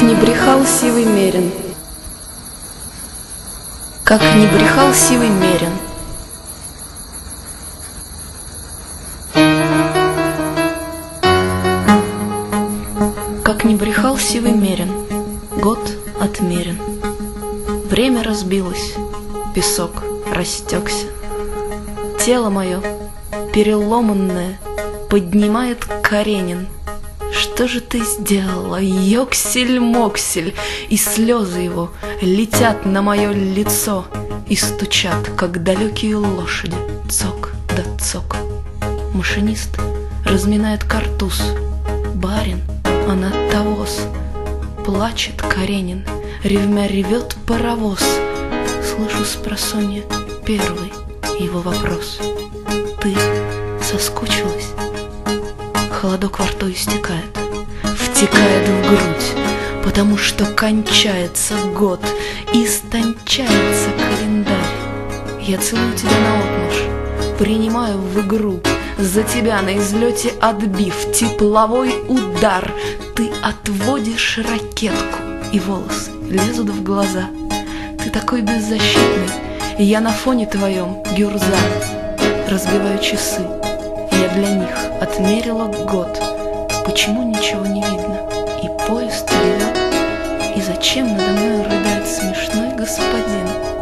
не брехал сивый мерин, как не брехал сивый мерин. Как не брехал сивый мерин, год отмерен. Время разбилось, песок растекся. Тело мое, переломанное, поднимает Каренин. Что же ты сделала, Йоксель-Моксель? И слезы его летят на мое лицо и стучат, как далекие лошади, цок да цок. Машинист разминает картуз. Барин, она тавоз. Плачет Каренин, ревмя ревет паровоз. Слышу спросонья первый его вопрос: ты соскучилась? Холодок во рту истекает, втекает в грудь, потому что кончается год, истончается календарь. Я целую тебя наотмашь, принимаю в игру, за тебя на излете отбив тепловой удар. Ты отводишь ракетку, и волосы лезут в глаза. Ты такой беззащитный, и я на фоне твоем гюрза. Разбиваю часы, я для них отмерила год. Почему ничего не видно, и поезд ревет? И зачем надо мной рыдает смешной господин?